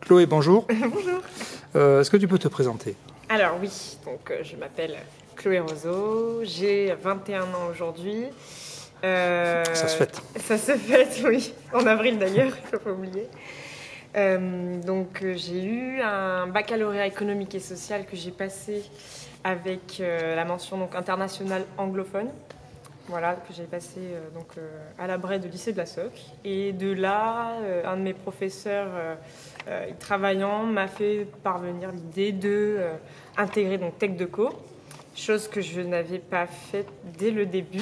Chloé, bonjour. Bonjour. Est-ce que tu peux te présenter? Alors oui, donc je m'appelle Chloé Roseau, j'ai 21 ans aujourd'hui. Ça se fête. Ça se fête, oui, en avril d'ailleurs, il ne faut pas oublier. J'ai eu un baccalauréat économique et social que j'ai passé avec la mention donc, internationale anglophone. Voilà, que j'ai passé à l'abret de lycée de la Soc. Et de là, un de mes professeurs y travaillant m'a fait parvenir l'idée de intégrer donc Tech Deco, chose que je n'avais pas faite dès le début,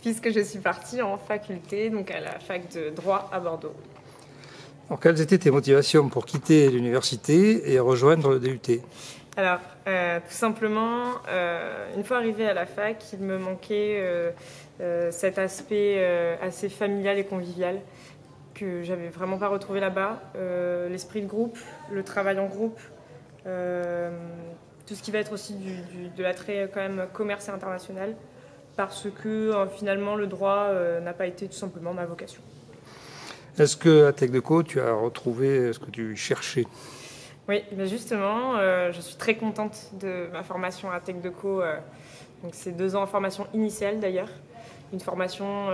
puisque je suis partie en faculté, donc à la fac de droit à Bordeaux. Alors, quelles étaient tes motivations pour quitter l'université et rejoindre le DUT? Alors, tout simplement, une fois arrivée à la fac, il me manquait cet aspect assez familial et convivial que j'avais vraiment pas retrouvé là-bas. L'esprit de groupe, le travail en groupe, tout ce qui va être aussi de l'attrait quand même commerce et international, parce que finalement le droit n'a pas été tout simplement ma vocation. Est-ce qu'à Tech Deco, tu as retrouvé ce que tu cherchais? Oui, mais justement, je suis très contente de ma formation à Tech Deco. Donc c'est 2 ans en formation initiale d'ailleurs. Une formation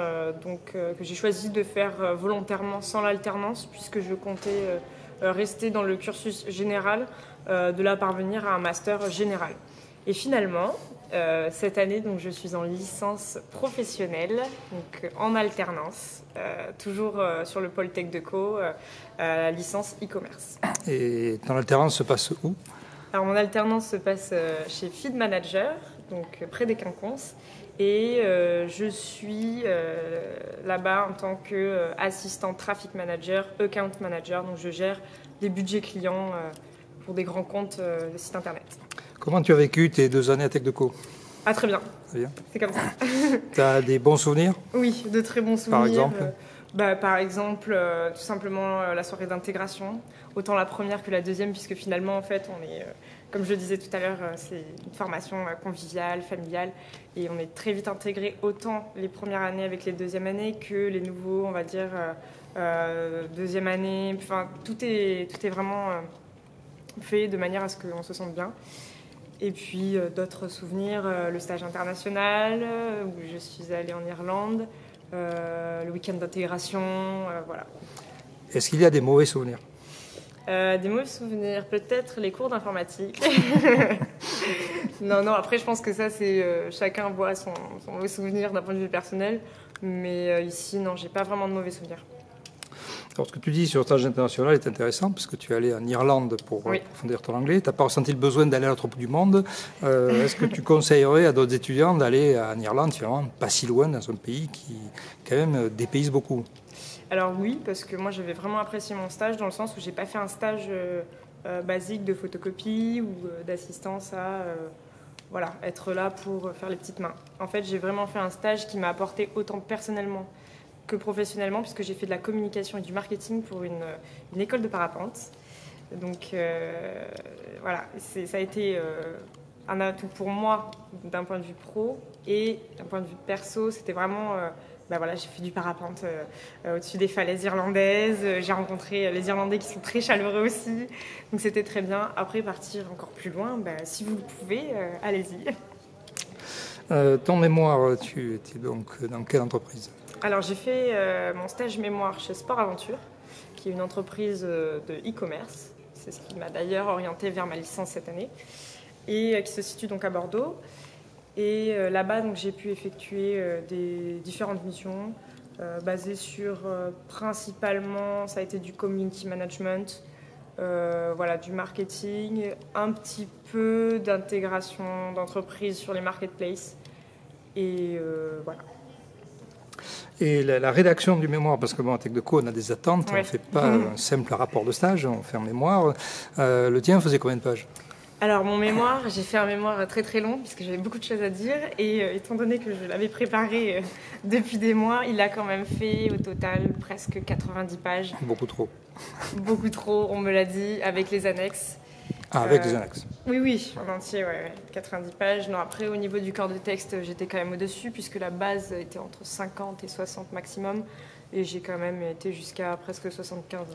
que j'ai choisi de faire volontairement sans l'alternance, puisque je comptais rester dans le cursus général, de là parvenir à un master général. Et finalement, cette année, donc, je suis en licence professionnelle, donc en alternance, toujours sur le pôle Tech Deco, licence e-commerce. Et ton alternance se passe où? Alors mon alternance se passe chez Feed Manager, donc près des Quinconces, et je suis là-bas en tant qu'assistant traffic manager, account manager, donc je gère des budgets clients pour des grands comptes de sites internet. Comment tu as vécu tes 2 années à Tech Deco? Ah, très bien. Très bien. C'est comme ça. Tu as des bons souvenirs? Oui, de très bons souvenirs. Par exemple Par exemple, tout simplement la soirée d'intégration, autant la première que la deuxième, puisque finalement, en fait, on est, comme je le disais tout à l'heure, c'est une formation conviviale, familiale, et on est très vite intégré autant les premières années avec les deuxièmes années que les nouveaux, on va dire, deuxième année. Enfin, tout est vraiment fait de manière à ce qu'on se sente bien. Et puis d'autres souvenirs, le stage international, où je suis allée en Irlande, le week-end d'intégration, voilà. Est-ce qu'il y a des mauvais souvenirs? Des mauvais souvenirs, peut-être les cours d'informatique. Non, après je pense que ça c'est chacun voit son mauvais souvenir d'un point de vue personnel, mais ici non, j'ai pas vraiment de mauvais souvenirs. Alors, ce que tu dis sur le stage international est intéressant, parce que tu es allé en Irlande pour approfondir ton anglais. Tu n'as pas ressenti le besoin d'aller à l'autre bout du monde. Est-ce que tu conseillerais à d'autres étudiants d'aller en Irlande, finalement, pas si loin, dans un pays qui, quand même, dépayse beaucoup? Alors oui, parce que moi j'avais vraiment apprécié mon stage, dans le sens où j'ai pas fait un stage basique de photocopie ou d'assistance à être là pour faire les petites mains. En fait, j'ai vraiment fait un stage qui m'a apporté autant personnellement que professionnellement, puisque j'ai fait de la communication et du marketing pour une école de parapente. Donc ça a été un atout pour moi d'un point de vue pro, et d'un point de vue perso, c'était vraiment... j'ai fait du parapente au-dessus des falaises irlandaises. J'ai rencontré les Irlandais qui sont très chaleureux aussi. Donc c'était très bien. Après, partir encore plus loin, si vous le pouvez, allez-y. Ton mémoire, tu étais donc dans quelle entreprise? Alors j'ai fait mon stage mémoire chez Sport Aventure, qui est une entreprise de e-commerce. C'est ce qui m'a d'ailleurs orientée vers ma licence cette année, et qui se situe donc à Bordeaux. Et là-bas, donc, j'ai pu effectuer des différentes missions basées sur principalement, ça a été du community management, du marketing, un petit peu d'intégration d'entreprises sur les marketplaces. Et voilà. Et la rédaction du mémoire, parce que à Tech Deco, on a des attentes, on ne fait pas un simple rapport de stage, on fait un mémoire. Le tien faisait combien de pages? Alors mon mémoire, j'ai fait un mémoire très très long puisque j'avais beaucoup de choses à dire, et étant donné que je l'avais préparé depuis des mois, il a quand même fait au total presque 90 pages. Beaucoup trop. Beaucoup trop, on me l'a dit, avec les annexes. Ah, avec les annexes. Oui, en entier, 90 pages. Non, après, au niveau du corps de texte, j'étais quand même au-dessus, puisque la base était entre 50 et 60 maximum. Et j'ai quand même été jusqu'à presque 75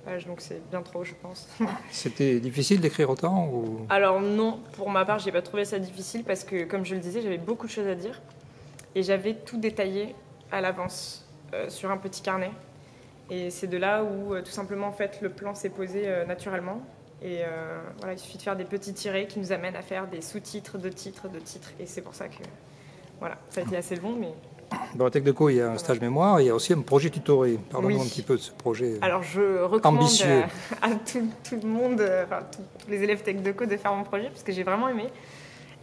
pages, donc c'est bien trop, je pense. C'était difficile d'écrire autant ou... Alors non, pour ma part, j'ai pas trouvé ça difficile parce que, comme je le disais, j'avais beaucoup de choses à dire. Et j'avais tout détaillé à l'avance sur un petit carnet. Et c'est de là où, tout simplement, en fait, le plan s'est posé naturellement. Et voilà, il suffit de faire des petits tirets qui nous amènent à faire des sous-titres de titres de titres. Et c'est pour ça que voilà, ça a été assez long, mais... Dans la Tech2Co, il y a un stage mémoire, il y a aussi un projet tutoré. Parlons-nous un petit peu de ce projet Alors, je recommande ambitieux. À tout le monde, tous les élèves Tech2Co de faire mon projet, parce que j'ai vraiment aimé.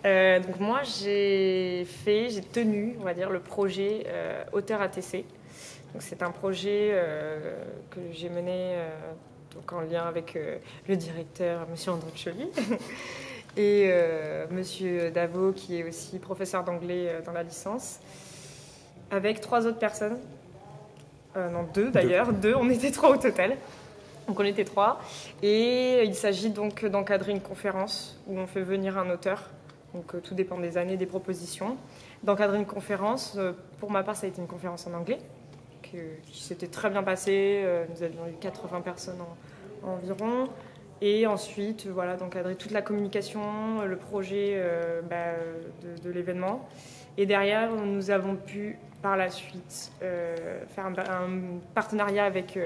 Donc moi, j'ai tenu, on va dire, le projet Auteur ATC. Donc c'est un projet que j'ai mené donc en lien avec le directeur, M. Andruccioli, et M. Davo, qui est aussi professeur d'anglais dans la licence, avec 3 autres personnes. Non, 2 d'ailleurs, 2, on était 3 au total. Donc on était 3. Et il s'agit donc d'encadrer une conférence où on fait venir un auteur. Donc tout dépend des années, des propositions. D'encadrer une conférence, pour ma part ça a été une conférence en anglais, qui s'était très bien passée. Nous avions eu 80 personnes environ. Et ensuite, voilà, d'encadrer toute la communication, le projet de l'événement. Et derrière, nous avons pu, par la suite, faire un partenariat avec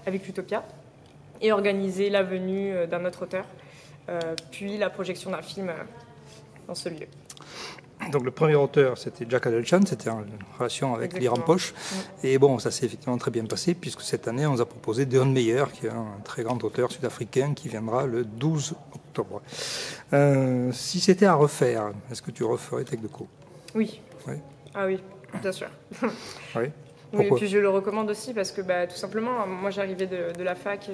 l'Utopia et organiser la venue d'un autre auteur, puis la projection d'un film dans ce lieu. Donc le premier auteur, c'était Jack Adelchan, c'était en relation avec l'Iran Poche. Et bon, ça s'est effectivement très bien passé, puisque cette année, on nous a proposé Deon Meyer, qui est un très grand auteur sud-africain, qui viendra le 12 octobre. Si c'était à refaire, est-ce que tu referais Tech2Co? Oui. Oui. Ah oui, bien sûr. Oui. Oui, et puis je le recommande aussi parce que tout simplement, moi j'arrivais de la fac et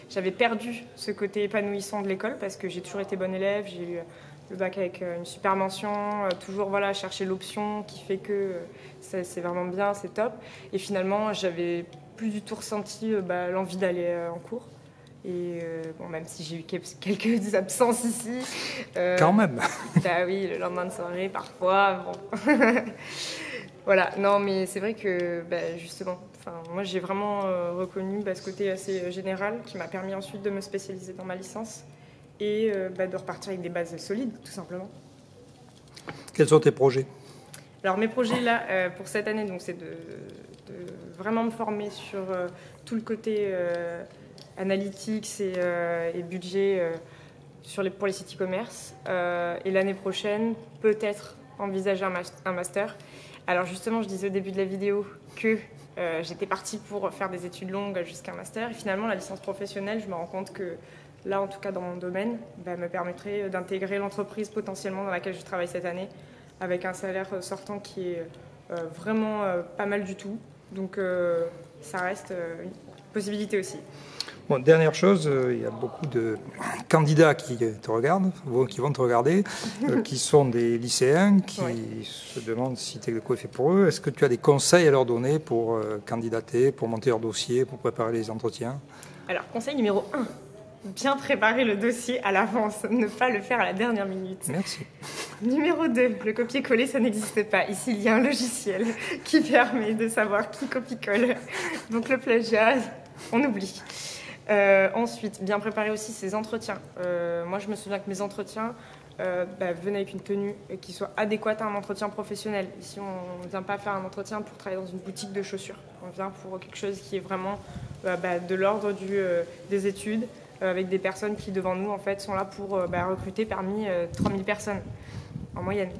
j'avais perdu ce côté épanouissant de l'école parce que j'ai toujours été bonne élève, j'ai eu le bac avec une super mention, toujours voilà, chercher l'option qui fait que c'est vraiment bien, c'est top. Et finalement, j'avais plus du tout ressenti l'envie d'aller en cours. Et bon, même si j'ai eu quelques absences ici. Quand même. Bah oui, le lendemain de soirée, parfois. Bon. Voilà, non, mais c'est vrai que justement, moi j'ai vraiment reconnu ce côté assez général qui m'a permis ensuite de me spécialiser dans ma licence et de repartir avec des bases solides, tout simplement. Quels sont tes projets? Alors mes projets là, pour cette année, donc, c'est de vraiment me former sur tout le côté analytics et budget pour les sites e-commerce. Et l'année prochaine, peut-être envisager un master. Alors justement, je disais au début de la vidéo que j'étais partie pour faire des études longues jusqu'à un master. Et finalement, la licence professionnelle, je me rends compte que là, en tout cas dans mon domaine, me permettrait d'intégrer l'entreprise potentiellement dans laquelle je travaille cette année, avec un salaire sortant qui est vraiment pas mal du tout. Donc ça reste une possibilité aussi. Bon, dernière chose, il y a beaucoup de candidats qui te regardent, qui vont te regarder, qui sont des lycéens, qui se demandent si Tech2Co est fait pour eux. Est-ce que tu as des conseils à leur donner pour candidater, pour monter leur dossier, pour préparer les entretiens? Alors, conseil numéro 1, bien préparer le dossier à l'avance, ne pas le faire à la dernière minute. Merci. Numéro 2, le copier-coller, ça n'existe pas. Ici, il y a un logiciel qui permet de savoir qui copie-colle. Donc le plagiat, on oublie. Ensuite, bien préparer aussi ses entretiens. Moi, je me souviens que mes entretiens venaient avec une tenue qui soit adéquate à un entretien professionnel. Ici, on ne vient pas faire un entretien pour travailler dans une boutique de chaussures. On vient pour quelque chose qui est vraiment de l'ordre des études, avec des personnes qui, devant nous, en fait, sont là pour recruter parmi 3000 personnes en moyenne.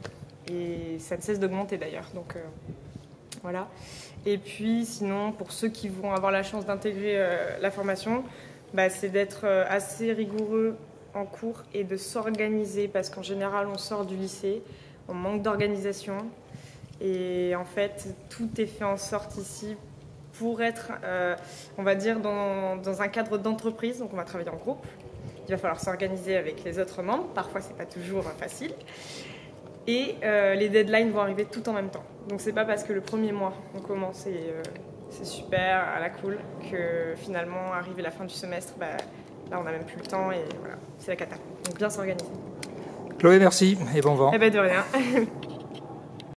Et ça ne cesse d'augmenter d'ailleurs. Donc voilà. Et puis sinon, pour ceux qui vont avoir la chance d'intégrer la formation, c'est d'être assez rigoureux en cours et de s'organiser parce qu'en général, on sort du lycée, on manque d'organisation. Et en fait, tout est fait en sorte ici pour être, on va dire, dans un cadre d'entreprise. Donc on va travailler en groupe. Il va falloir s'organiser avec les autres membres. Parfois, c'est pas toujours facile. Et les deadlines vont arriver tout en même temps. Donc c'est pas parce que le premier mois on commence et c'est super à la cool que finalement arrivé la fin du semestre, là on n'a même plus le temps et voilà, c'est la cata. Donc bien s'organiser. Chloé, merci et bon vent. Eh ben de rien.